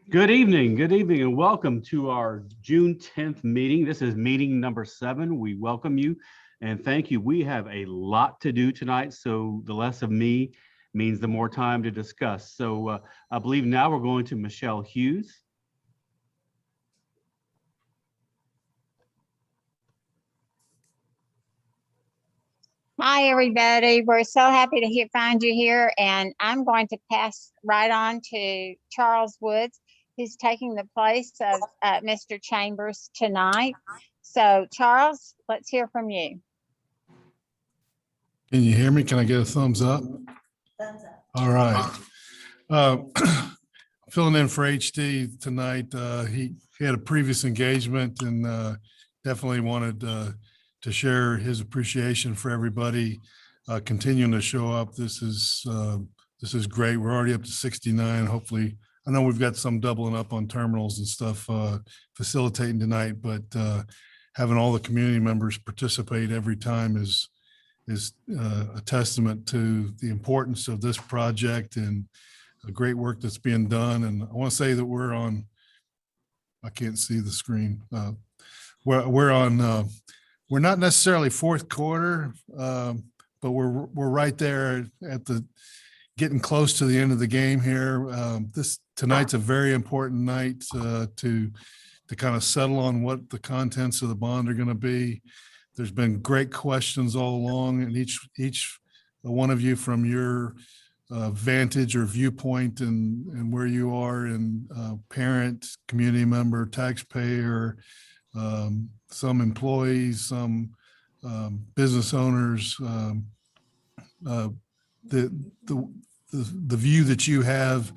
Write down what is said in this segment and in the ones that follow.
Good evening, and welcome to our June 10th meeting. This is meeting number 7. We welcome you and thank you. We have a lot to do tonight, so the less of me means the more time to discuss. So I believe now we're going to Michelle Hughes. Hi, everybody. We're so happy to find you here, and I'm going to pass right on to Charles Woods, who's taking the place of Mr. Chambers tonight. So, Charles, let's hear from you. Can you hear me? Can I get a thumbs up? Thumbs up. All right. Filling in for HD tonight. He had a previous engagement and definitely wanted to share his appreciation for everybody continuing to show up. This is great. We're already up to 69. Hopefully, I know we've got some doubling up on terminals and stuff facilitating tonight, but having all the community members participate every time is a testament to the importance of this project and the great work that's being done. And I want to say that we're on, I can't see the screen. We're on, we're not necessarily fourth quarter, but we're right there at the getting close to the end of the game here. Tonight's a very important night to kind of settle on what the contents of the bond are going to be. There's been great questions all along, and each one of you from your vantage or viewpoint and where you are in parent, community member, taxpayer, some employees, some business owners, the view that you have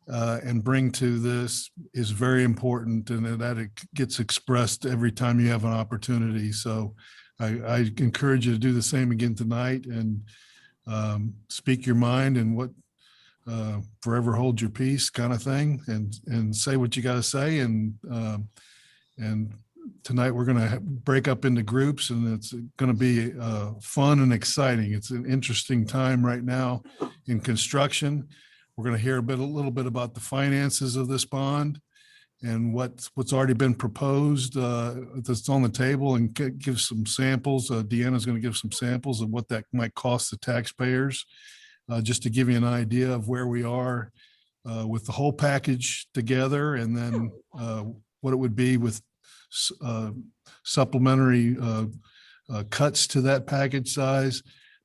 and bring to this is very important, and that it gets expressed every time you have an opportunity. So I encourage you to do the same again tonight and speak your mind and what forever hold your peace kind of thing, and say what you got to say. And tonight we're going to break up into groups, and it's going to be fun and exciting. It's an interesting time right now in construction. We're going to hear a little bit about the finances of this bond and what's already been proposed that's on the table, and give some samples. Deanna's going to give some samples of what that might cost the taxpayers, just to give you an idea of where we are with the whole package together, and then what it would be with supplementary cuts to that package size.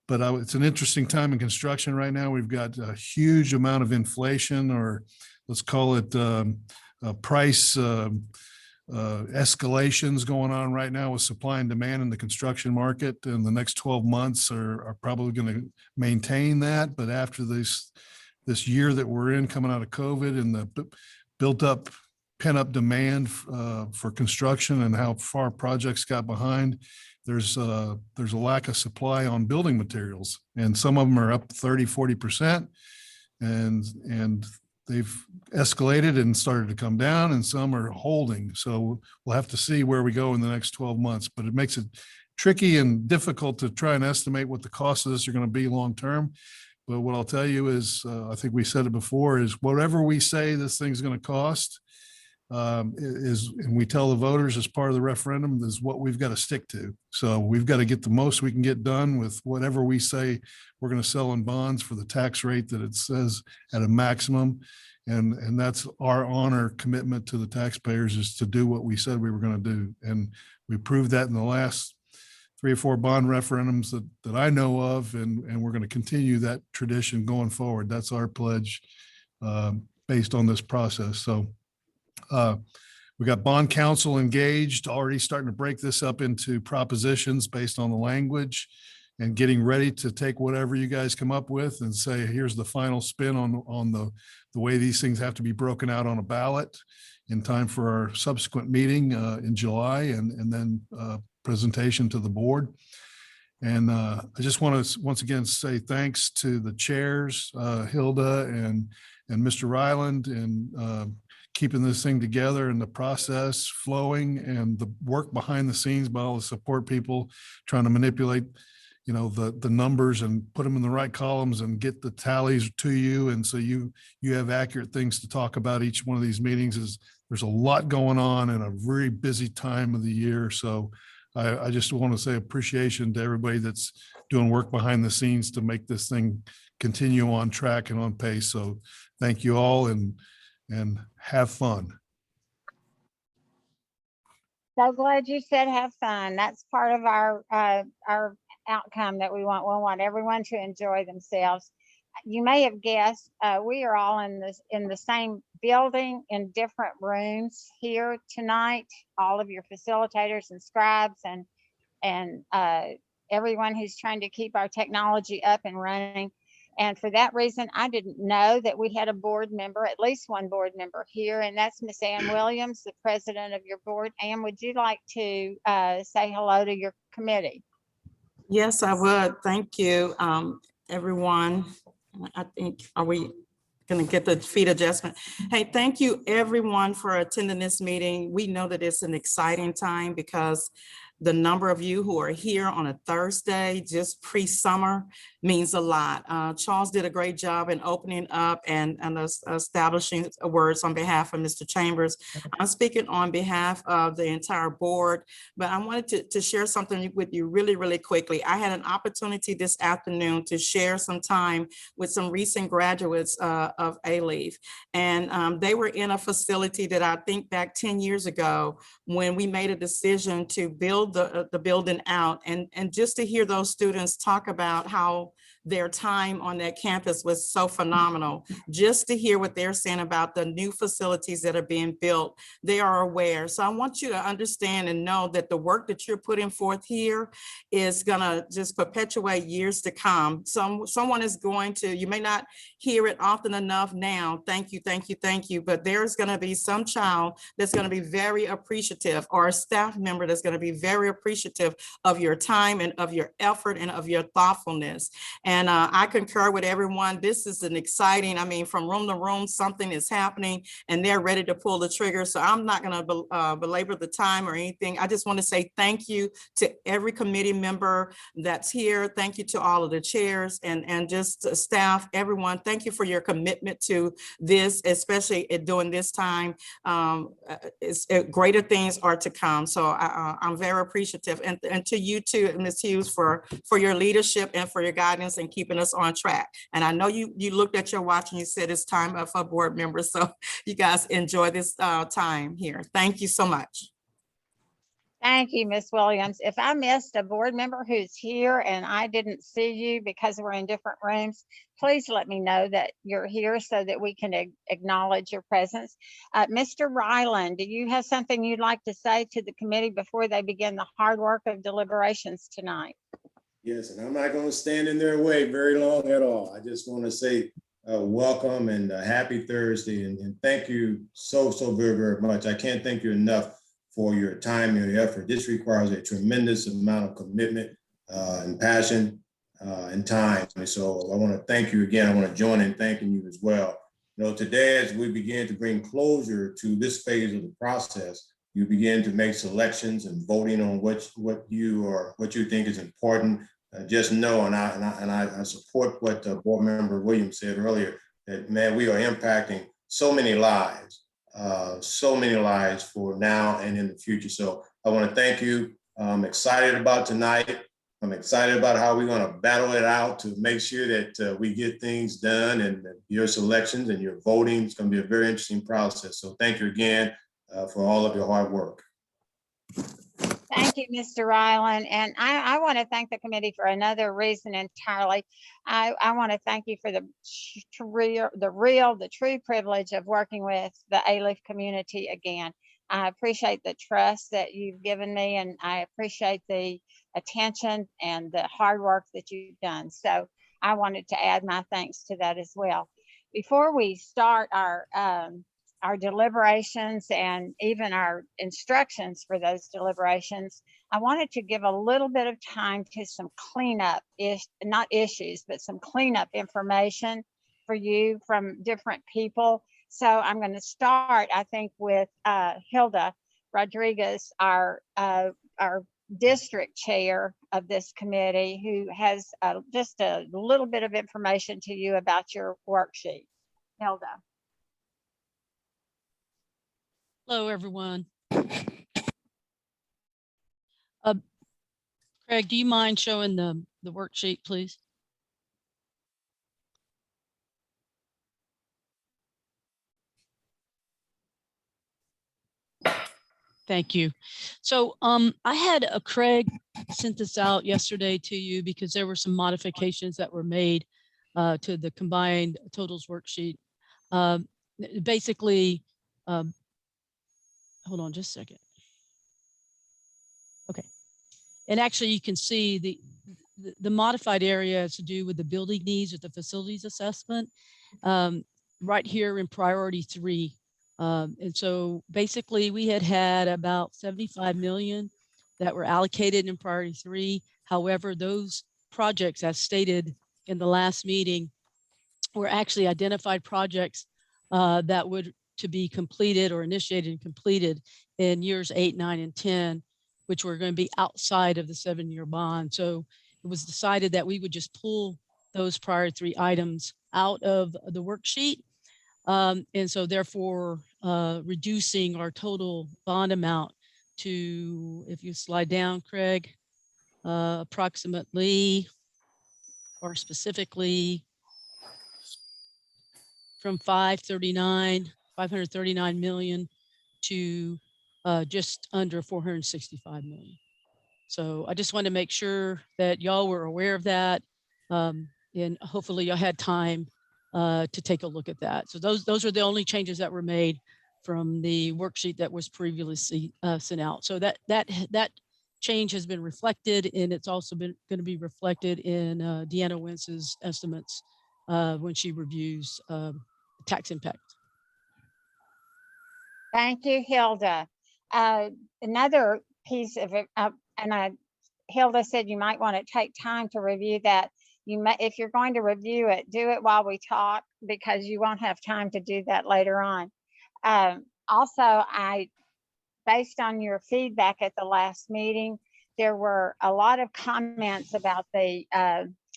But it's an interesting time in construction right now. We've got a huge amount of inflation, or let's call it price escalations going on right now with supply and demand in the construction market. And the next 12 months are probably going to maintain that. But after this year that we're in, coming out of COVID, and the built up pent-up demand for construction and how far projects got behind, there's a lack of supply on building materials, and some of them are up 30-40%, and they've escalated and started to come down, and some are holding. So we'll have to see where we go in the next 12 months, but it makes it tricky and difficult to try and estimate what the costs of this are going to be long term. But what I'll tell you is, I think we said it before, is whatever we say this thing's going to cost, and we tell the voters as part of the referendum, is what we've got to stick to. So we've got to get the most we can get done with whatever we say we're going to sell in bonds for the tax rate that it says at a maximum. And that's our honor commitment to the taxpayers, is to do what we said we were going to do. And we proved that in the last 3 or 4 bond referendums that I know of, and we're going to continue that tradition going forward. That's our pledge based on this process. So we got bond counsel engaged, already starting to break this up into propositions based on the language, and getting ready to take whatever you guys come up with and say, here's the final spin on the way these things have to be broken out on a ballot in time for our subsequent meeting in July, and then presentation to the board. And I just want to once again say thanks to the chairs, Hilda and Mr. Ryland, and keeping this thing together and the process flowing, and the work behind the scenes by all the support people trying to manipulate, the numbers and put them in the right columns and get the tallies to you. And so you have accurate things to talk about each one of these meetings. There's a lot going on in a very busy time of the year. So I just want to say appreciation to everybody that's doing work behind the scenes to make this thing continue on track and on pace. So thank you all and have fun. So glad you said have fun. That's part of our outcome that we want. We want everyone to enjoy themselves. You may have guessed we are all in the same building in different rooms here tonight. All of your facilitators and scribes and everyone who's trying to keep our technology up and running. And for that reason, I didn't know that we had a board member, at least one board member here, and that's Miss Ann Williams, the president of your board. Ann, would you like to say hello to your committee? Yes, I would. Thank you, everyone. I think, are we going to get the feet adjustment? Hey, thank you everyone for attending this meeting. We know that it's an exciting time because the number of you who are here on a Thursday, just pre-summer, means a lot. Charles did a great job in opening up and establishing words on behalf of Mr. Chambers. I'm speaking on behalf of the entire board, but I wanted to share something with you really, really quickly. I had an opportunity this afternoon to share some time with some recent graduates of ALIF. And they were in a facility that I think back 10 years ago when we made a decision to build the building out, and just to hear those students talk about how their time on that campus was so phenomenal. Just to hear what they're saying about the new facilities that are being built, they are aware. So I want you to understand and know that the work that you're putting forth here is gonna just perpetuate years to come. Someone is going to, you may not hear it often enough now, thank you, thank you, thank you, but there's gonna be some child that's gonna be very appreciative, or a staff member that's gonna be very appreciative of your time and of your effort and of your thoughtfulness. And I concur with everyone. This is an exciting, I mean, from room to room, something is happening and they're ready to pull the trigger. So I'm not going to belabor the time or anything. I just want to say thank you to every committee member that's here. Thank you to all of the chairs and just staff, everyone. Thank you for your commitment to this, especially during this time. Greater things are to come. So I'm very appreciative. And to you too, Ms. Hughes, for your leadership and for your guidance and keeping us on track. And I know you looked at your watch and you said it's time for board members. So you guys enjoy this time here. Thank you so much. Thank you, Ms. Williams. If I missed a board member who's here and I didn't see you because we're in different rooms, please let me know that you're here so that we can acknowledge your presence. Mr. Ryland, do you have something you'd like to say to the committee before they begin the hard work of deliberations tonight? Yes, and I'm not going to stand in their way very long at all. I just want to say welcome and happy Thursday, and thank you so very, very much. I can't thank you enough for your time and your effort. This requires a tremendous amount of commitment and passion and time. And so I want to thank you again. I want to join in thanking you as well. You know, today, as we begin to bring closure to this phase of the process, you begin to make selections and voting on what you think is important. Just know, and I support what Board Member Williams said earlier, that man, we are impacting so many lives for now and in the future. So I want to thank you. I'm excited about tonight. I'm excited about how we're going to battle it out to make sure that we get things done, and your selections and your voting. It's going to be a very interesting process. So thank you again for all of your hard work. Thank you, Mr. Ryland. And I want to thank the committee for another reason entirely. I want to thank you for the true privilege of working with the ALIF community again. I appreciate the trust that you've given me, and I appreciate the attention and the hard work that you've done. So I wanted to add my thanks to that as well. Before we start our deliberations and even our instructions for those deliberations, I wanted to give a little bit of time to some cleanup, not issues, but some cleanup information for you from different people. So I'm going to start, I think, with Hilda Rodriguez, our district chair of this committee, who has just a little bit of information to you about your worksheet. Hilda. Hello, everyone. Craig, do you mind showing the worksheet, please? Thank you. So I had Craig sent this out yesterday to you because there were some modifications that were made to the combined totals worksheet. Basically, hold on just a second. Okay. And actually you can see the modified area has to do with the building needs with the facilities assessment right here in priority 3. And so basically we had about 75 million that were allocated in priority 3. However, those projects, as stated in the last meeting, were actually identified projects that would to be completed or initiated and completed in years 8, 9, and 10, which were going to be outside of the 7-year bond. So it was decided that we would just pull those prior 3 items out of the worksheet. And so therefore reducing our total bond amount to, if you slide down, Craig, approximately, or specifically from 539 million to just under 465 million. So I just wanted to make sure that y'all were aware of that. And hopefully y'all had time to take a look at that. So those are the only changes that were made from the worksheet that was previously sent out. So that change has been reflected, and it's also been going to be reflected in Deanna Wentz's estimates when she reviews tax impact. Thank you, Hilda. Another piece of it, Hilda said you might want to take time to review that. You may, if you're going to review it, do it while we talk, because you won't have time to do that later on. Also, based on your feedback at the last meeting, there were a lot of comments about the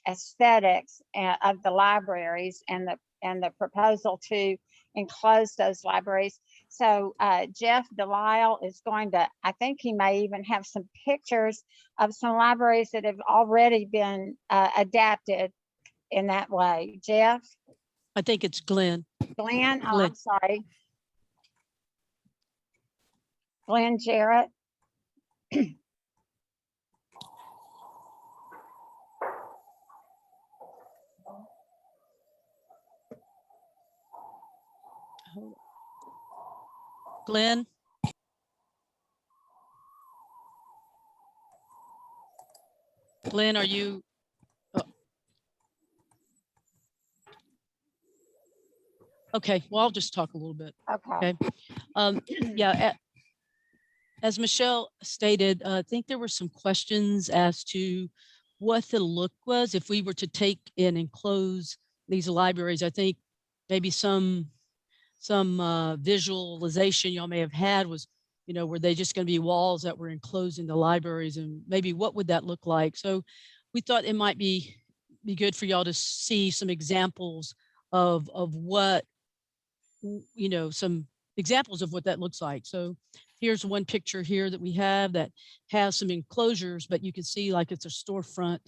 aesthetics of the libraries and the proposal to enclose those libraries. So Jeff Delisle is going to, I think he may even have some pictures of some libraries that have already been adapted in that way. Jeff? I think it's Glenn. Glenn? Oh, Glenn. I'm sorry. Glenn Jarrett? Glenn? Glenn, are you? Oh. Okay, well, I'll just talk a little bit. Okay. Yeah, as Michelle stated, I think there were some questions as to what the look was if we were to take and enclose these libraries. I think maybe some visualization y'all may have had was, you know, were they just going to be walls that were enclosing the libraries, and maybe what would that look like? So we thought it might be good for y'all to see some examples of what, you know, some examples of what that looks like. So here's one picture here that we have that has some enclosures, but you can see like it's a storefront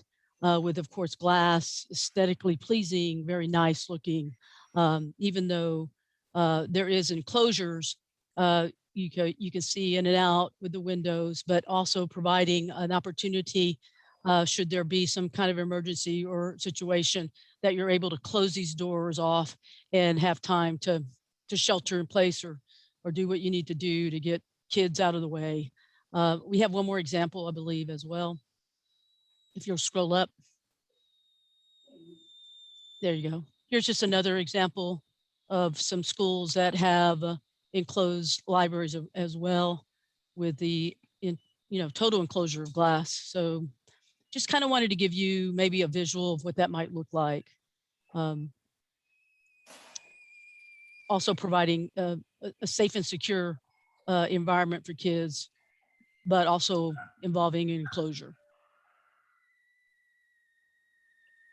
with, of course, glass, aesthetically pleasing, very nice looking. Even though there is enclosures, you can see in and out with the windows, but also providing an opportunity should there be some kind of emergency or situation that you're able to close these doors off and have time to shelter in place or do what you need to do to get kids out of the way. We have one more example, I believe, as well. If you'll scroll up. There you go. Here's just another example of some schools that have enclosed libraries as well, with the total enclosure of glass. So just kind of wanted to give you maybe a visual of what that might look like. Also providing a safe and secure environment for kids but also involving an enclosure.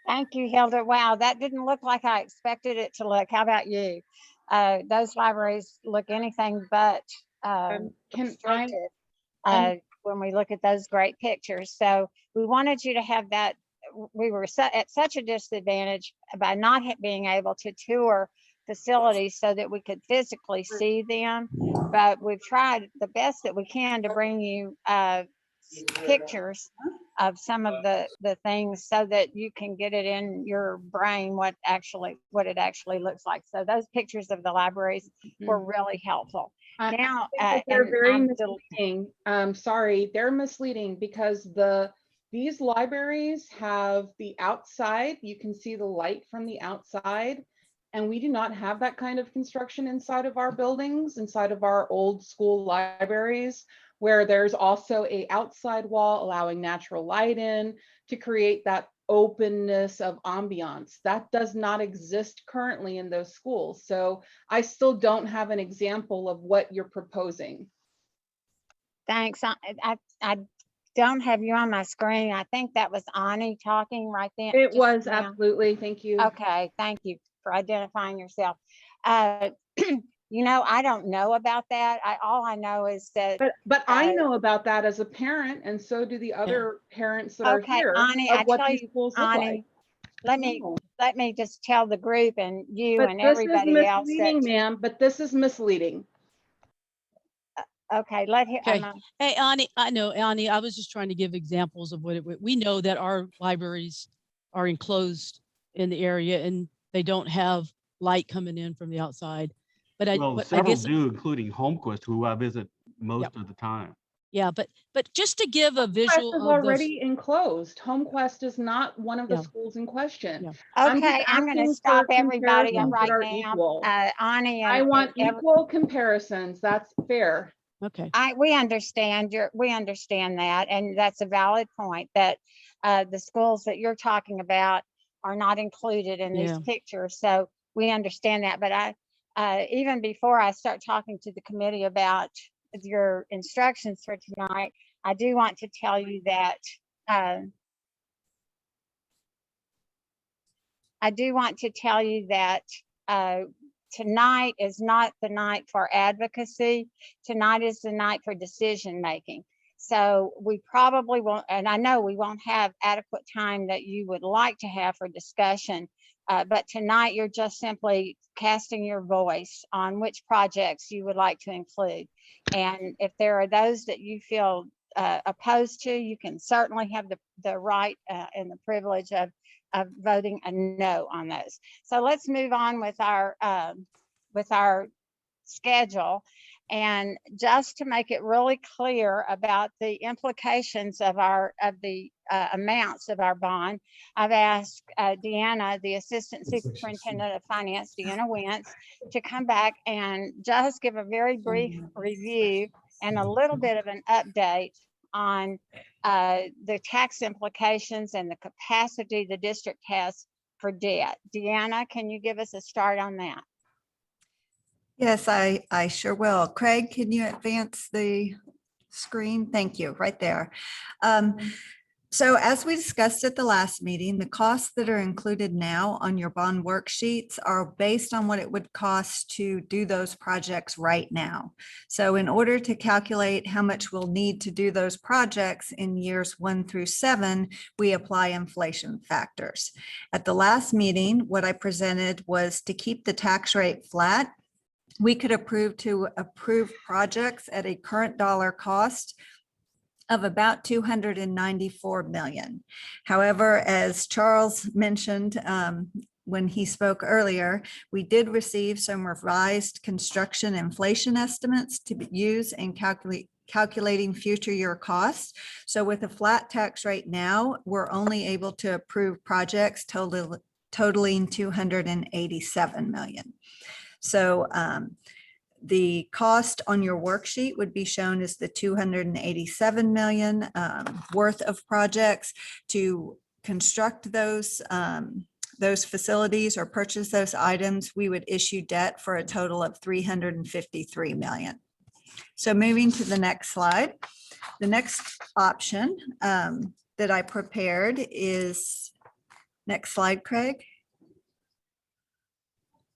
Thank you, Hilda. Wow, that didn't look like I expected it to look. How about you? Those libraries look anything but Can I, restrictive and- when we look at those great pictures. So we wanted you to have that. We were at such a disadvantage by not being able to tour facilities so that we could physically see them. But we've tried the best that we can to bring you pictures of some of the things so that you can get it in your brain what it actually looks like. So those pictures of the libraries were really helpful. I Now, think that they're and very I'm misleading. Sorry, they're misleading because these libraries have the outside, you can see the light from the outside. And we do not have that kind of construction inside of our buildings, inside of our old school libraries, where there's also a outside wall allowing natural light in to create that openness of ambiance. That does not exist currently in those schools. So I still don't have an example of what you're proposing. Thanks. I don't have you on my screen. I think that was Ani talking right then. It just was now. absolutely, thank you. Okay, thank you for identifying yourself. You know, I don't know about that. All I know is that. But I know about that as a parent, and so do the other parents that are Okay, here, Ani, of I what tell these you, schools look like. Ani, let No. me just tell the group and you But and this is everybody else misleading, that, ma'am, but this is misleading. okay, Okay. Hey, Ani, I know, Ani, I was just trying to give examples of we know that our libraries are enclosed in the area and they don't have light coming in from the outside. But I Several guess, do, including Homequest, who I visit most of the time. yeah, but just to give a HomeQuest visual is of already enclosed. HomeQuest is not one of the Yeah. schools in question. Yeah. okay, I'm going to stop everybody comparisons that right are now. equal. Ani I and want equal comparisons. That's fair. Okay. we understand that, and that's a valid point that the schools that you're talking about are not included in these Yeah. pictures. So we understand that. But even before I start talking to the committee about your instructions for tonight, I do want to tell you that tonight is not the night for advocacy. Tonight is the night for decision making. So we probably won't, and I know we won't have adequate time that you would like to have for discussion. But tonight you're just simply casting your voice on which projects you would like to include. And if there are those that you feel opposed to, you can certainly have the right and the privilege of voting a no on those. So let's move on with our schedule. And just to make it really clear about the implications of the amounts of our bond, I've asked Deanna, the Assistant Superintendent of Finance, Deanna Wentz, to come back and just give a very brief review and a little bit of an update on the tax implications and the capacity the district has for debt. Deanna, can you give us a start on that? Yes, I sure will. Craig, can you advance the screen? Thank you, right there. So as we discussed at the last meeting, the costs that are included now on your bond worksheets are based on what it would cost to do those projects right now. So in order to calculate how much we'll need to do those projects in years 1 through 7, we apply inflation factors. At the last meeting, what I presented was to keep the tax rate flat. We could approve projects at a current dollar cost of about 294 million. However, as Charles mentioned when he spoke earlier, we did receive some revised construction inflation estimates to use in calculating future year costs. So with a flat tax rate now, we're only able to approve projects totaling 287 million. So the cost on your worksheet would be shown as the 287 million worth of projects. To construct those facilities or purchase those items, we would issue debt for a total of 353 million. So moving to the next slide. The next option that I prepared is, next slide, Craig.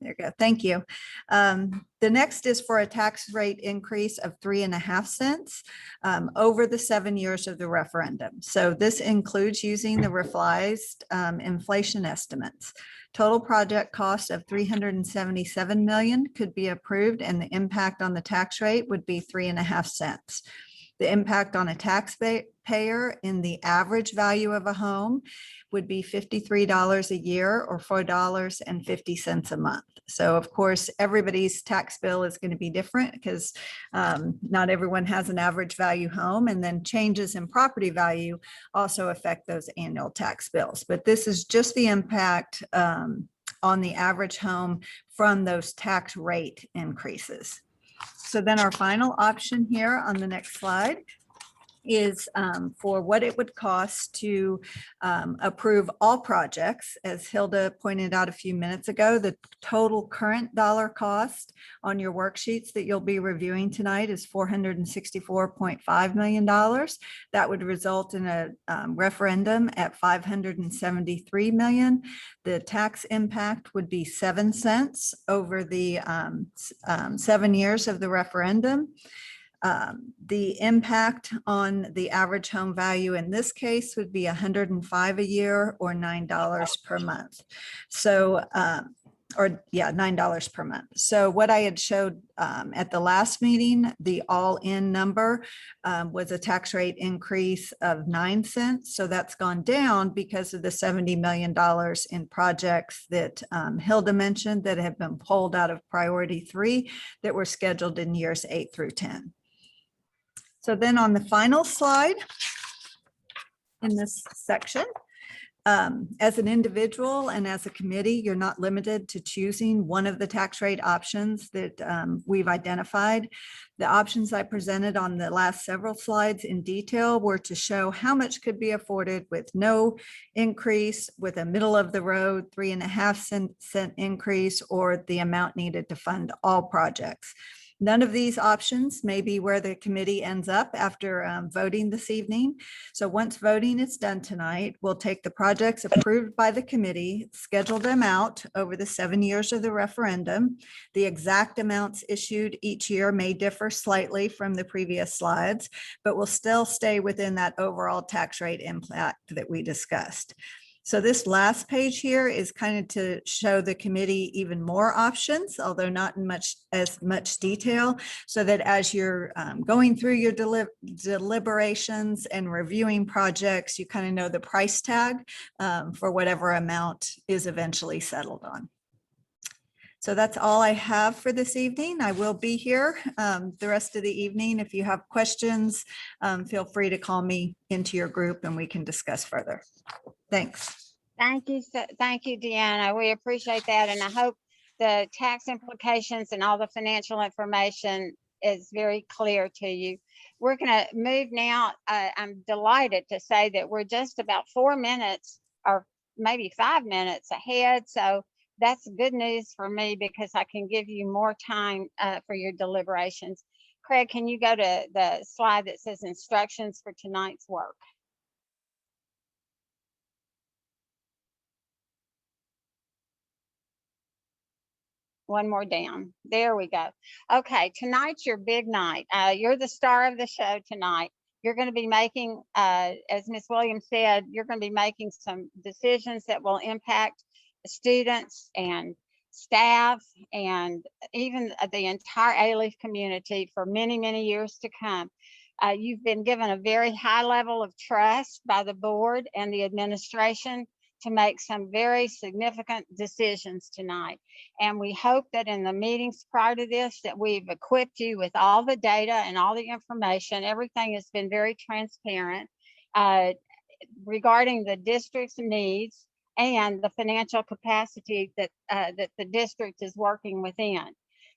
There you go. Thank you. The next is for a tax rate increase of 3.5 cents over the 7 years of the referendum. So this includes using the revised inflation estimates. Total project cost of 377 million could be approved, and the impact on the tax rate would be 3.5 cents. The impact on a taxpayer in the average value of a home would be $53 a year or $4.50 a month. So of course, everybody's tax bill is going to be different because not everyone has an average value home, and then changes in property value also affect those annual tax bills. But this is just the impact on the average home from those tax rate increases. So then our final option here on the next slide is for what it would cost to approve all projects. As Hilda pointed out a few minutes ago, the total current dollar cost on your worksheets that you'll be reviewing tonight is $464.5 million. That would result in a referendum at $573 million. The impact impact would be 7 cents over the 7 years of the referendum. The impact on the average home value in this case would be $105 a year or $9 per month. So, $9 per month. So what I had showed at the last meeting, the all-in number was a tax rate increase of 9 cents. So that's gone down because of the $70 million in projects that Hilda mentioned that have been pulled out of priority 3 that were scheduled in years 8 through 10. So then on the final slide in this section, as an individual and as a committee, you're not limited to choosing one of the tax rate options that we've identified. The options I presented on the last several slides in detail were to show how much could be afforded with no increase, with a middle of the road 3.5 cent increase, or the amount needed to fund all projects. None of these options may be where the committee ends up after voting this evening. So once voting is done tonight, we'll take the projects approved by the committee, schedule them out over the 7 years of the referendum. The exact amounts issued each year may differ slightly from the previous slides, but will still stay within that overall tax rate impact that we discussed. So this last page here is kind of to show the committee even more options, although not in as much detail, so that as you're going through your deliberations and reviewing projects, you kind of know the price tag for whatever amount is eventually settled on. So that's all I have for this evening. I will be here the rest of the evening. If you have questions, feel free to call me into your group and we can discuss further. Thanks. Thank you, Deanna. We appreciate that. And I hope the tax implications and all the financial information is very clear to you. We're going to move now. I'm delighted to say that we're just about 4 minutes or maybe 5 minutes ahead. So that's good news for me because I can give you more time for your deliberations. Craig, can you go to the slide that says instructions for tonight's work? One more down. There we go. Okay, tonight's your big night. You're the star of the show tonight. You're going to be making, as Ms. Williams said, you're going to be making some decisions that will impact students and staff and even the entire ALIF community for many, many years to come. You've been given a very high level of trust by the board and the administration to make some very significant decisions tonight. And we hope that in the meetings prior to this, that we've equipped you with all the data and all the information. Everything has been very transparent regarding the district's needs and the financial capacity that, that the district is working within.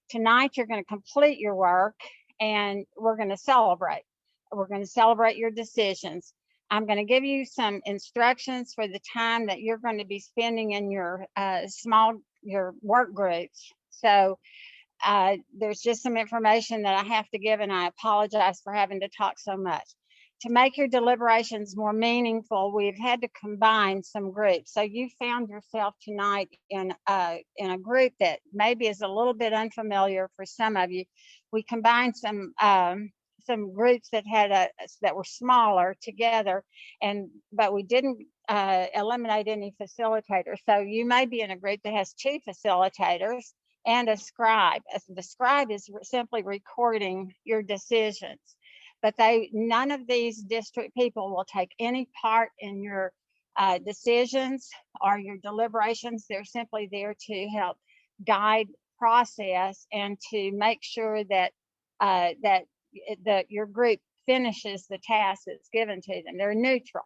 Tonight, you're going to complete your work and we're going to celebrate. We're going to celebrate your decisions. I'm going to give you some instructions for the time that you're going to be spending in your your work groups. So there's just some information that I have to give, and I apologize for having to talk so much. To make your deliberations more meaningful, we've had to combine some groups. So you found yourself tonight in a group that maybe is a little bit unfamiliar for some of you. We combined some groups that had that were smaller together, but we didn't eliminate any facilitators. So you may be in a group that has 2 facilitators and a scribe. The scribe is simply recording your decisions, but none of these district people will take any part in your decisions or your deliberations. They're simply there to help guide process and to make sure that your group finishes the task that's given to them. They're neutral.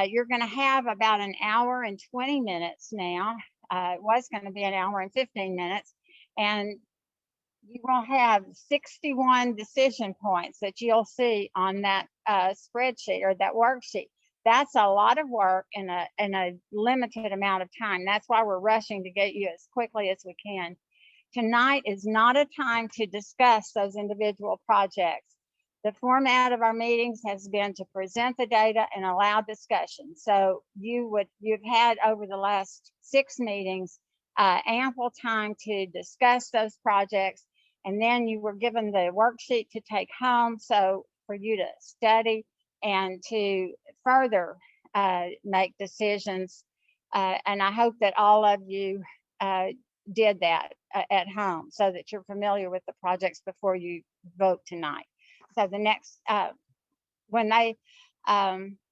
You're going to have about an hour and 20 minutes now. It was going to be an hour and 15 minutes, and you will have 61 decision points that you'll see on that spreadsheet or that worksheet. That's a lot of work in a limited amount of time. That's why we're rushing to get you as quickly as we can. Tonight is not a time to discuss those individual projects. The format of our meetings has been to present the data and allow discussion. So you've had over the last 6 meetings ample time to discuss those projects, and then you were given the worksheet to take home, so for you to study and to further make decisions. And I hope that all of you did that at home so that you're familiar with the projects before you vote tonight. So the next,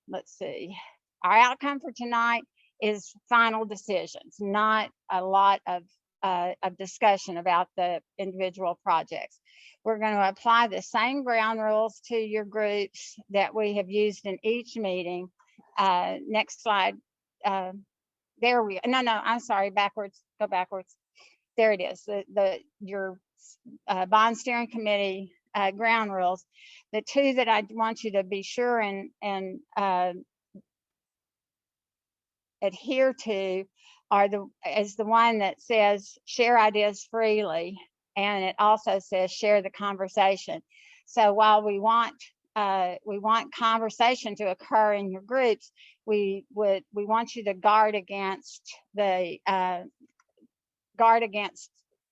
let's see, our outcome for tonight is final decisions, not a lot of discussion about the individual projects. We're going to apply the same ground rules to your groups that we have used in each meeting. Next slide. There we go. No, I'm sorry, backwards, go backwards. There it is, your bond steering committee ground rules. The 2 that I want you to be sure and adhere to is the one that says share ideas freely, and it also says share the conversation. So while we want conversation to occur in your groups, we want you to guard against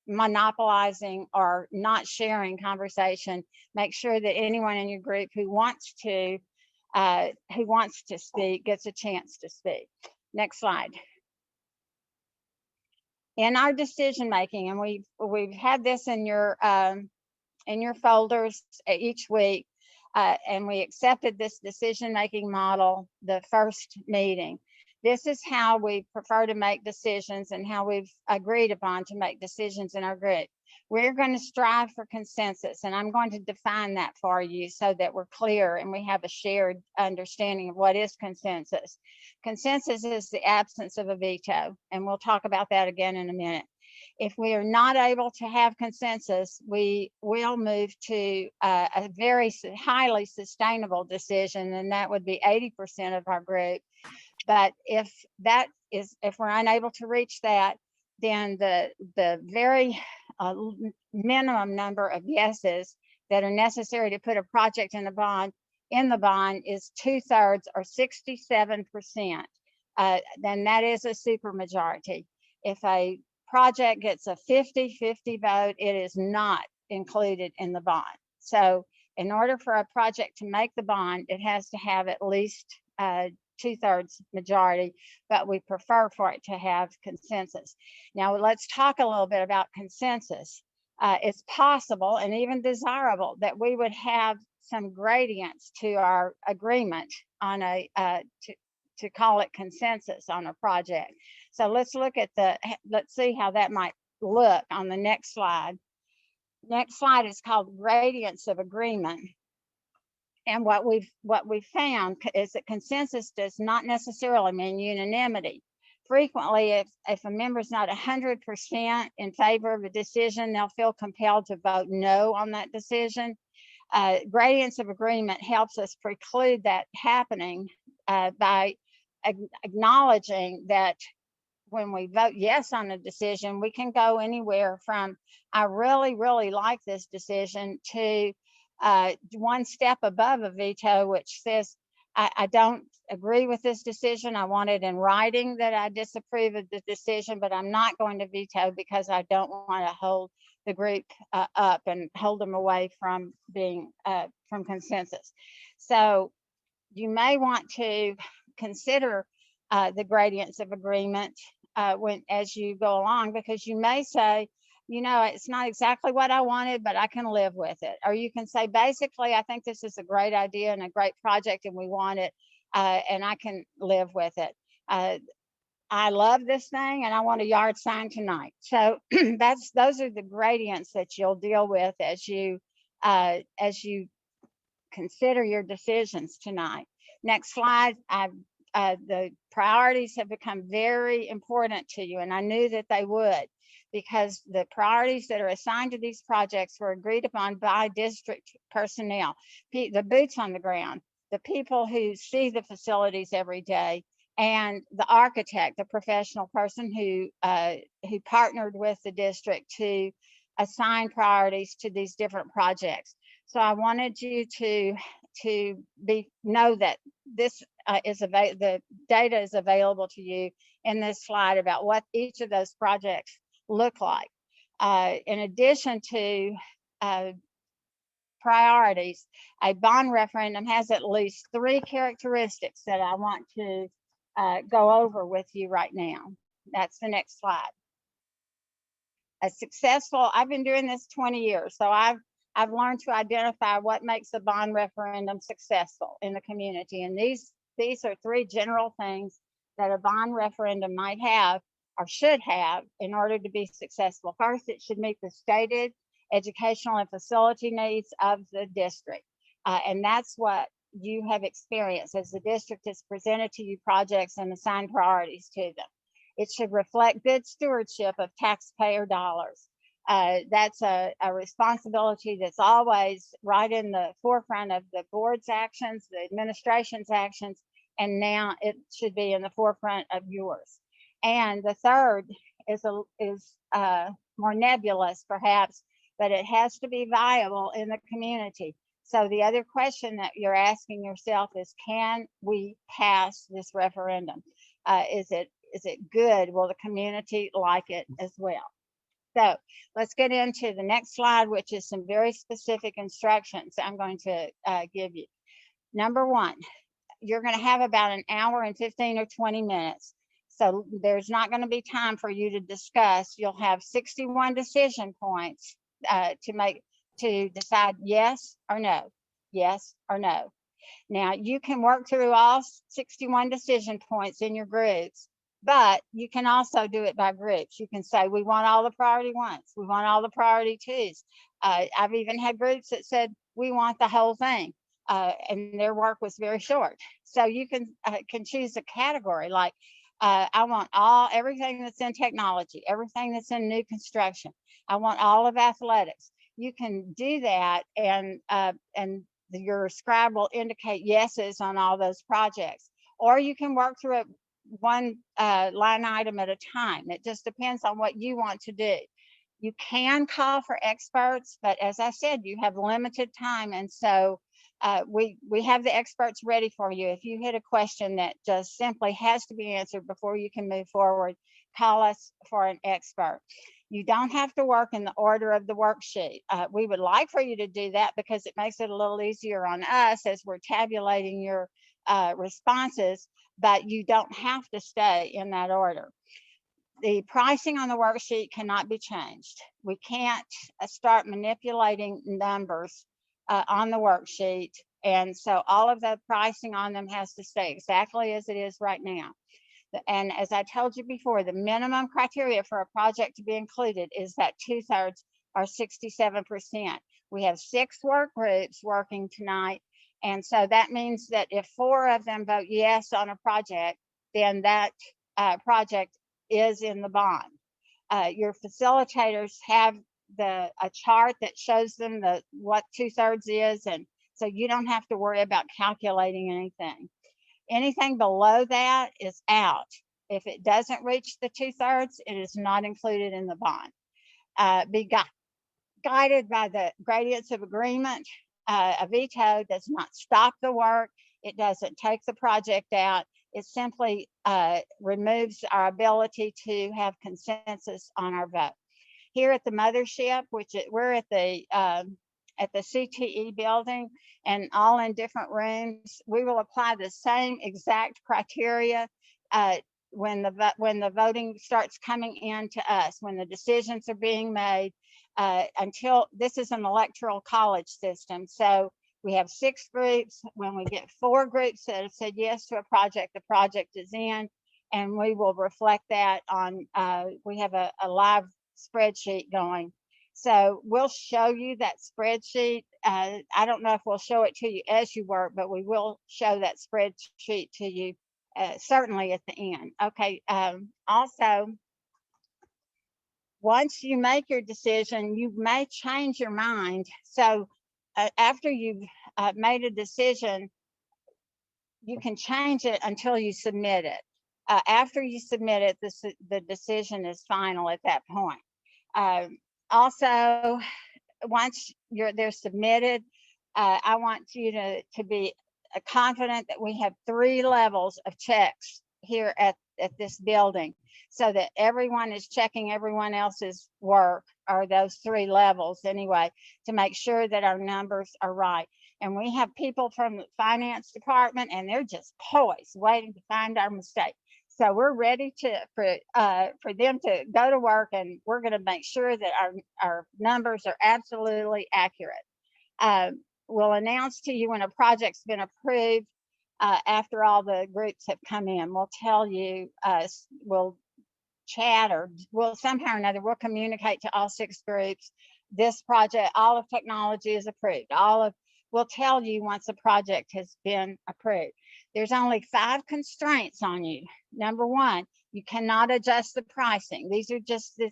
monopolizing or not sharing conversation. Make sure that anyone in your group who wants to speak gets a chance to speak. Next slide. In our decision making, and we've had this in your folders each week, and we accepted this decision making model the first meeting. This is how we prefer to make decisions and how we've agreed upon to make decisions in our group. We're going to strive for consensus, and I'm going to define that for you so that we're clear and we have a shared understanding of what is consensus. Consensus is the absence of a veto, and we'll talk about that again in a minute. If we are not able to have consensus, we will move to a very highly sustainable decision, and that would be 80% of our group. But if we're unable to reach that, then the very minimum number of yeses that are necessary to put a project in the bond is 2/3 or 67%. Then that is a supermajority. If a project gets a 50-50 vote, it is not included in the bond. So in order for a project to make the bond, it has to have at least 2/3 majority, but we prefer for it to have consensus. Now let's talk a little bit about consensus. It's possible and even desirable that we would have some gradients to our agreement on to call it consensus on a project. So let's see how that might look on the next slide. Next slide is called Radiance of Agreement. And what we've found is that consensus does not necessarily mean unanimity. Frequently, if a member is not 100% in favor of a decision, they'll feel compelled to vote no on that decision. Gradients of agreement helps us preclude that happening by acknowledging that when we vote yes on a decision, we can go anywhere from, I really, really like this decision, to one step above a veto, which says, I don't agree with this decision. I want it in writing that I disapprove of the decision, but I'm not going to veto because I don't want to hold the group up and hold them away from being from consensus. So you may want to consider the gradients of agreement as you go along, because you may say, you know, it's not exactly what I wanted, but I can live with it. Or you can say, basically, I think this is a great idea and a great project and we want it, and I can live with it. I love this thing and I want a yard sign tonight. So those are the gradients that you'll deal with as you consider your decisions tonight. Next slide. The priorities have become very important to you, and I knew that they would, because the priorities that are assigned to these projects were agreed upon by district personnel, the boots on the ground, the people who see the facilities every day, and the architect, the professional person who partnered with the district to assign priorities to these different projects. So I wanted you to know that this the data is available to you in this slide about what each of those projects look like. In addition to priorities, a bond referendum has at least 3 characteristics that I want to go over with you right now. That's the next slide. I've been doing this 20 years, so I've learned to identify what makes a bond referendum successful in the community. And these are 3 general things that a bond referendum might have or should have in order to be successful. First, it should meet the stated educational and facility needs of the district. And that's what you have experienced as the district has presented to you projects and assigned priorities to them. It should reflect good stewardship of taxpayer dollars. That's a responsibility that's always right in the forefront of the board's actions, the administration's actions, and now it should be in the forefront of yours. And the third is more nebulous, perhaps, but it has to be viable in the community. So the other question that you're asking yourself is, can we pass this referendum? Is it good? Will the community like it as well? So let's get into the next slide, which is some very specific instructions I'm going to give you. Number 1, you're going to have about an hour and 15 or 20 minutes. So there's not going to be time for you to discuss. You'll have 61 decision points to decide yes or no, yes or no. Now you can work through all 61 decision points in your groups, but you can also do it by groups. You can say, we want all the priority 1s. We want all the priority 2s. I've even had groups that said, we want the whole thing. And their work was very short. So you can choose a category like, I want everything that's in technology, everything that's in new construction. I want all of athletics. You can do that, and your scribe will indicate yeses on all those projects. Or you can work through it one line item at a time. It just depends on what you want to do. You can call for experts, but as I said, you have limited time, and so we have the experts ready for you. If you hit a question that just simply has to be answered before you can move forward, call us for an expert. You don't have to work in the order of the worksheet. We would like for you to do that because it makes it a little easier on us as we're tabulating your responses, but you don't have to stay in that order. The pricing on the worksheet cannot be changed. We can't start manipulating numbers on the worksheet. And so all of the pricing on them has to stay exactly as it is right now. And as I told you before, the minimum criteria for a project to be included is that 2/3 or 67%. We have 6 work groups working tonight. And so that means that if 4 of them vote yes on a project, then that project is in the bond. Your facilitators have a chart that shows them what 2/3 is, and so you don't have to worry about calculating anything. Anything below that is out. If it doesn't reach the 2/3, it is not included in the bond. Be guided by the Radiance of Agreement. A veto does not stop the work. It doesn't take the project out. It simply removes our ability to have consensus on our vote. Here at the mothership, we're at the CTE building and all in different rooms, we will apply the same exact criteria when the voting starts coming in to us, when the decisions are being made. Until this is an electoral college system, so we have 6 groups. When we get 4 groups that have said yes to a project, the project is in, and we will reflect that on. We have a live spreadsheet going, so we'll show you that spreadsheet. I don't know if we'll show it to you as you work, but we will show that spreadsheet to you certainly at the end. Okay. Also, once you make your decision, you may change your mind. So after you've made a decision, you can change it until you submit it. After you submit it, the decision is final at that point. Also, once they're submitted, I want you to be confident that we have 3 levels of checks here at this building, so that everyone is checking everyone else's work, or those 3 levels anyway, to make sure that our numbers are right. And we have people from the finance department, and they're just poised, waiting to find our mistake. So we're ready for them to go to work, and we're going to make sure that our numbers are absolutely accurate. We'll announce to you when a project's been approved after all the groups have come in. We'll tell you, we'll chat, or we'll somehow or another, we'll communicate to all 6 groups, this project, all of technology is approved. We'll tell you once a project has been approved. There's only 5 constraints on you. Number 1, you cannot adjust the pricing. These are just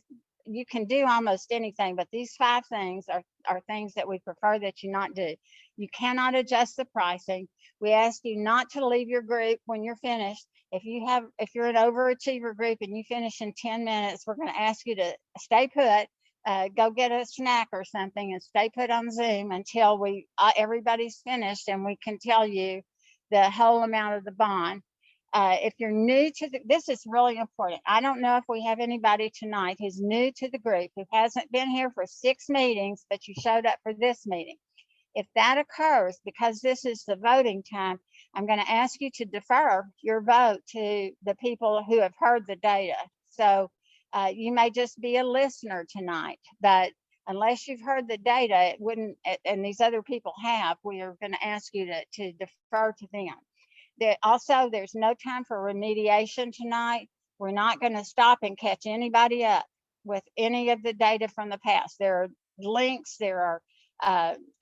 you can do almost anything, but these 5 things are things that we prefer that you not do. You cannot adjust the pricing. We ask you not to leave your group when you're finished. If you're an overachiever group and you finish in 10 minutes, we're going to ask you to stay put, go get a snack or something, and stay put on Zoom until everybody's finished and we can tell you the whole amount of the bond. If you're new to this is really important. I don't know if we have anybody tonight who's new to the group, who hasn't been here for 6 meetings, but you showed up for this meeting. If that occurs, because this is the voting time, I'm going to ask you to defer your vote to the people who have heard the data. So you may just be a listener tonight, but unless you've heard the data, it wouldn't, and these other people have, we are going to ask you to defer to them. Also, there's no time for remediation tonight. We're not going to stop and catch anybody up with any of the data from the past. There are links,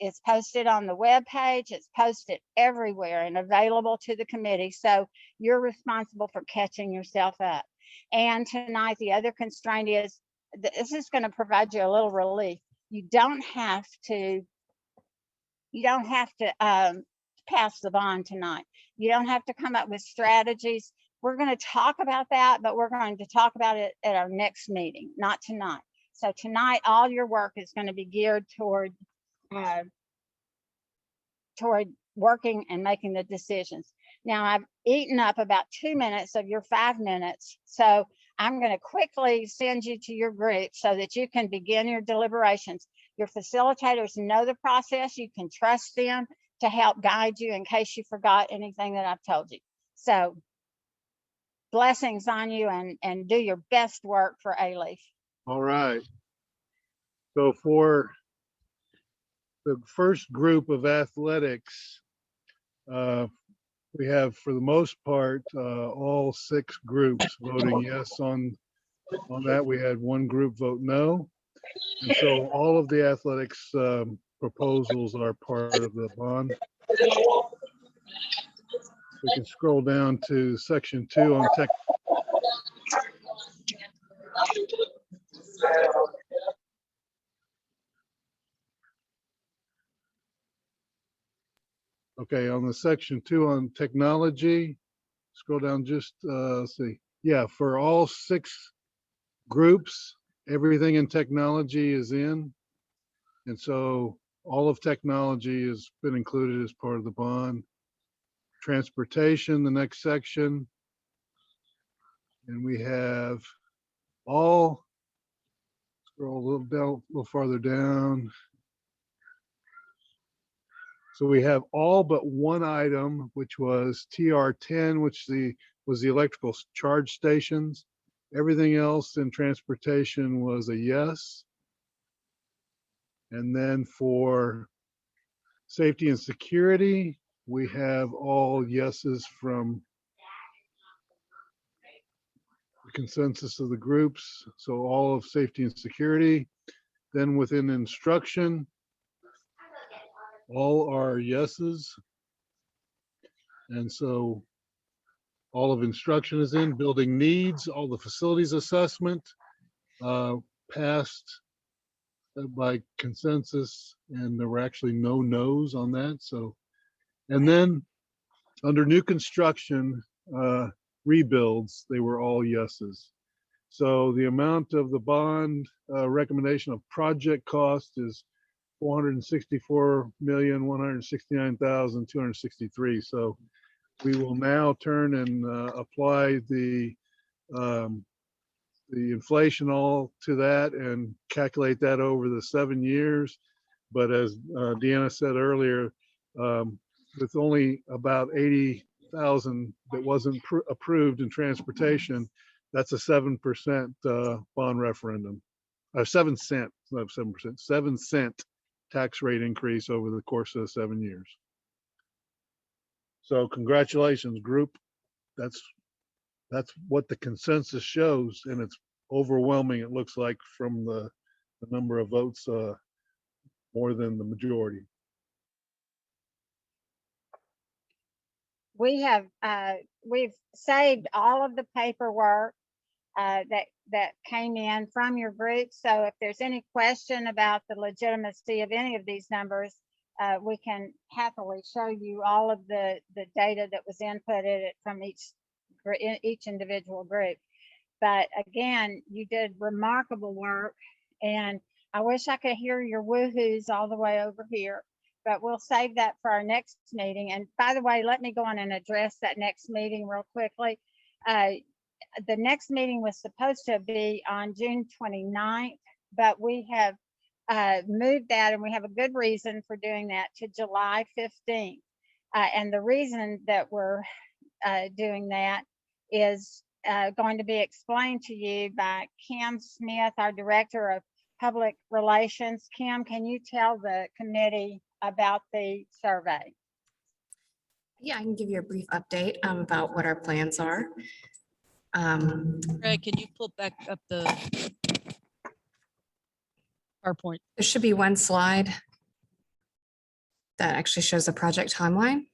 it's posted on the web page, it's posted everywhere and available to the committee. So you're responsible for catching yourself up. And tonight, the other constraint is, this is going to provide you a little relief. You don't have to pass the bond tonight. You don't have to come up with strategies. We're going to talk about that, but we're going to talk about it at our next meeting, not tonight. So tonight, all your work is going to be geared toward working and making the decisions. Now, I've eaten up about 2 minutes of your 5 minutes, so I'm going to quickly send you to your group so that you can begin your deliberations. Your facilitators know the process. You can trust them to help guide you in case you forgot anything that I've told you. So blessings on you, and do your best work for ALIF. All right. So for the first group of athletics, we have, for the most part, all 6 groups voting yes on that. We had 1 group vote no. And so all of the athletics proposals are part of the bond. We can scroll down to section 2 on tech. Okay, on the section 2 on technology, scroll down just, let's see. yeah, for all 6 groups, everything in technology is in. And so all of technology has been included as part of the bond. Transportation, the next section. And we have all, scroll a little down, a little farther down. So we have all but one item, which was TR10, which was the electrical charge stations. Everything else in transportation was a yes. And then for safety and security, we have all yeses from the consensus of the groups. So all of safety and security. Then within instruction, all are yeses. And so all of instruction is in. Building needs, all the facilities assessment passed by consensus, and there were actually no no's on that. So, and then under new construction rebuilds, they were all yeses. So the amount of the bond recommendation of project cost is $464,169,263. So we will now turn and apply the inflation all to that and calculate that over the 7 years. But as Deanna said earlier, with only about 80,000 that wasn't approved in transportation, that's a 7% bond referendum, 7 cent, not 7%, 7 cent tax rate increase over the course of 7 years. So congratulations, group. That's what the consensus shows, and it's overwhelming, it looks like, from the number of votes, more than the majority. We have, we've saved all of the paperwork that came in from your group. So if there's any question about the legitimacy of any of these numbers, we can happily show you all of the data that was inputted from each individual group. But again, you did remarkable work, and I wish I could hear your woohoos all the way over here, but we'll save that for our next meeting. And by the way, let me go on and address that next meeting real quickly. The next meeting was supposed to be on June 29th, but we have moved that, and we have a good reason for doing that, to July 15th. And the reason that we're doing that is going to be explained to you by Kim Smith, our Director of Public Relations. Kim, can you tell the committee about the survey? Yeah, I can give you a brief update about what our plans are. Greg, can you pull back up the PowerPoint? There should be one slide that actually shows the project timeline.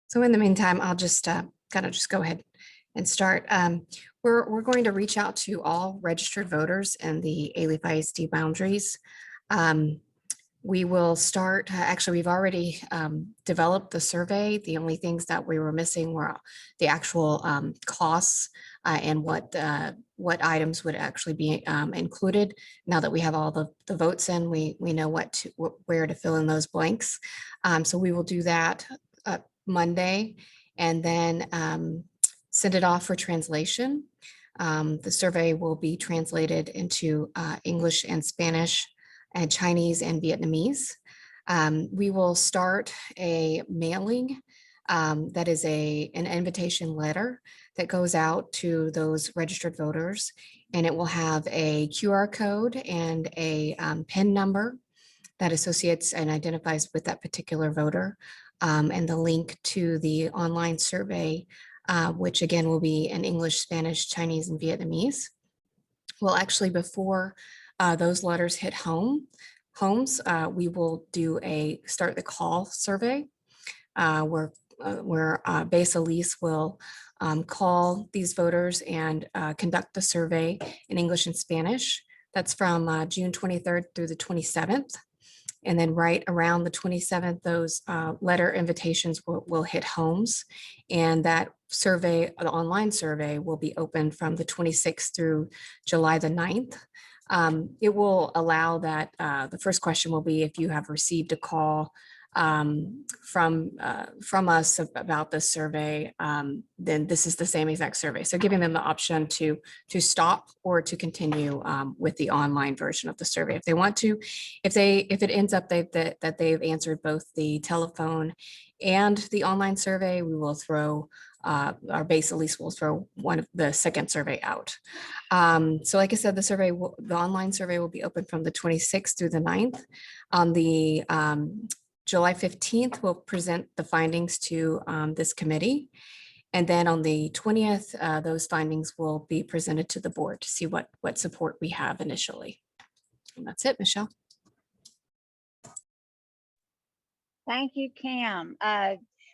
So in the meantime, I'll just kind of just go ahead and start. We're going to reach out to all registered voters in the Alief ISD boundaries. We will start, actually, we've already developed the survey. The only things that we were missing were the actual costs and what items would actually be included. Now that we have all the votes in, we know where to fill in those blanks. So we will do that Monday, and then send it off for translation. The survey will be translated into English and Spanish and Chinese and Vietnamese. We will start a mailing that is an invitation letter that goes out to those registered voters, and it will have a QR code and a PIN number that associates and identifies with that particular voter, and the link to the online survey, which again will be in English, Spanish, Chinese, and Vietnamese. Well, actually, before those letters hit homes, we will do start the call survey, where Base Elise will call these voters and conduct the survey in English and Spanish. That's from June 23rd through the 27th. And then right around the 27th, those letter invitations will hit homes. And that survey, the online survey, will be open from the 26th through July the 9th. It will allow that the first question will be if you have received a call from us about this survey, then this is the same exact survey. So giving them the option to stop or to continue with the online version of the survey if they want to. If it ends up that they've answered both the telephone and the online survey, we will throw our base at least will throw one of the second survey out. So like I said, the online survey will be open from the 26th through the 9th. On the July 15th, we'll present the findings to this committee. And then on the 20th, those findings will be presented to the board to see what support we have initially. And that's it, Michelle. Thank you, Kim.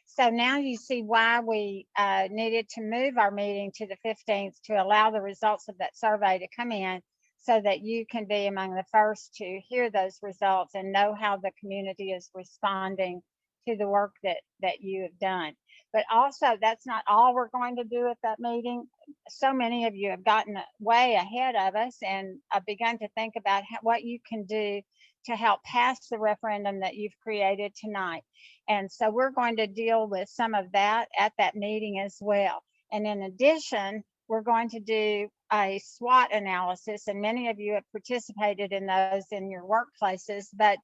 So now you see why we needed to move our meeting to the 15th to allow the results of that survey to come in so that you can be among the first to hear those results and know how the community is responding to the work that you have done. But also, that's not all we're going to do at that meeting. So many of you have gotten way ahead of us and begun to think about what you can do to help pass the referendum that you've created tonight. And so we're going to deal with some of that at that meeting as well. And in addition, we're going to do a SWOT analysis, and many of you have participated in those in your workplaces, but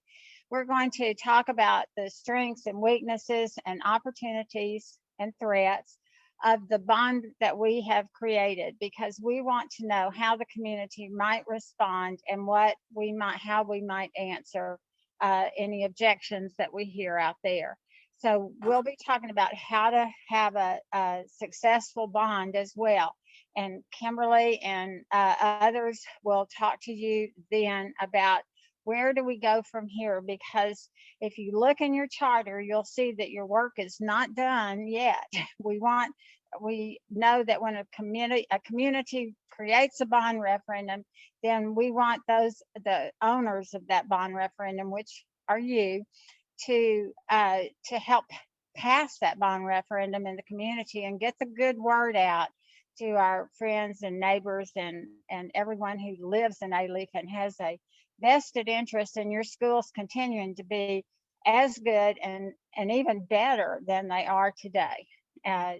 we're going to talk about the strengths and weaknesses and opportunities and threats of the bond that we have created, because we want to know how the community might respond and how we might answer any objections that we hear out there. So we'll be talking about how to have a successful bond as well. And Kimberly and others will talk to you then about where do we go from here? Because if you look in your charter, you'll see that your work is not done yet. We know that when a community creates a bond referendum, then we want the owners of that bond referendum, which are you, to help pass that bond referendum in the community and get the good word out to our friends and neighbors and everyone who lives in Alief and has a vested interest in your schools continuing to be as good and even better than they are today.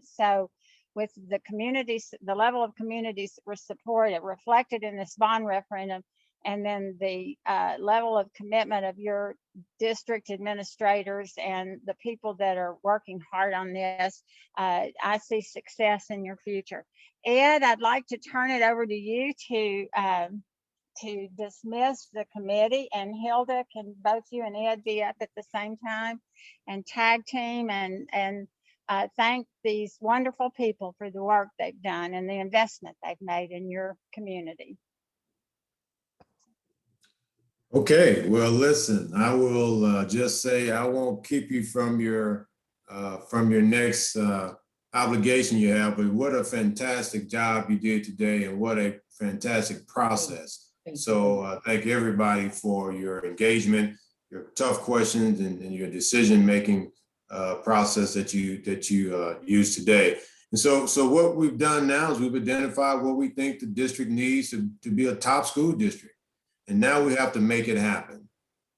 So with the communities, the level of communities support it reflected in this bond referendum, and then the level of commitment of your district administrators and the people that are working hard on this, I see success in your future. Ed, I'd like to turn it over to you to dismiss the committee, and Hilda, can both you and Ed be up at the same time and tag team and thank these wonderful people for the work they've done and the investment they've made in your community. Okay, well, listen, I will just say I won't keep you from your next obligation you have, but what a fantastic job you did today and what a fantastic process. So thank everybody for your engagement, your tough questions, and your decision-making process that you used today. And so what we've done now is we've identified what we think the district needs to be a top school district. And now we have to make it happen.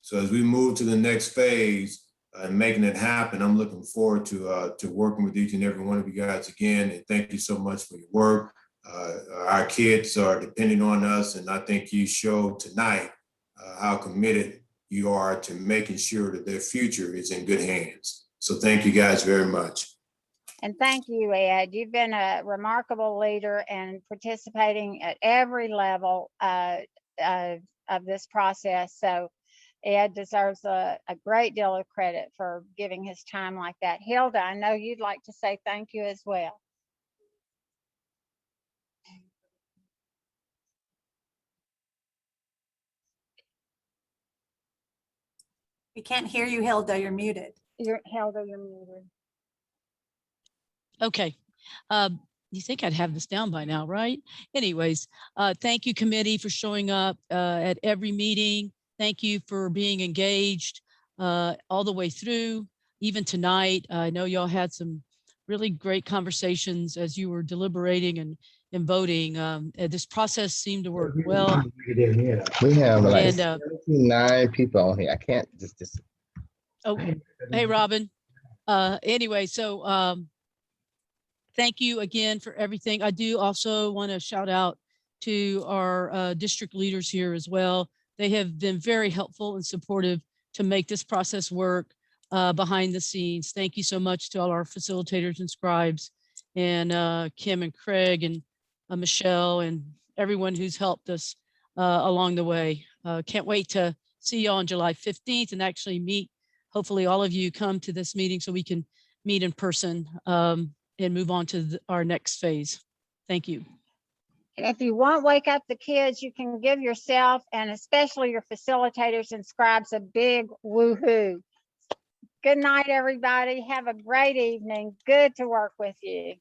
So as we move to the next phase and making it happen, I'm looking forward to working with each and every one of you guys again. And thank you so much for your work. Our kids are depending on us, and I think you showed tonight how committed you are to making sure that their future is in good hands. So thank you guys very much. And thank you, Ed. You've been a remarkable leader and participating at every level of this process. So Ed deserves a great deal of credit for giving his time like that. Hilda, I know you'd like to say thank you as well. We can't hear you, Hilda. You're muted. Hilda, you're muted. Okay. You think I'd have this down by now, right? Anyways, thank you, committee, for showing up at every meeting. Thank you for being engaged all the way through, even tonight. I know y'all had some really great conversations as you were deliberating and voting. This process seemed to work well. We have like And 9 people on here. I can't just. oh, hey, Robin. Anyway, so thank you again for everything. I do also want to shout out to our district leaders here as well. They have been very helpful and supportive to make this process work behind the scenes. Thank you so much to all our facilitators and scribes, and Kim and Craig and Michelle and everyone who's helped us along the way. Can't wait to see you on July 15th and actually meet. Hopefully all of you come to this meeting so we can meet in person and move on to our next phase. Thank you. And if you want Wake Up the Kids, you can give yourself and especially your facilitators and scribes a big woohoo. Good night, everybody. Have a great evening. Good to work with you.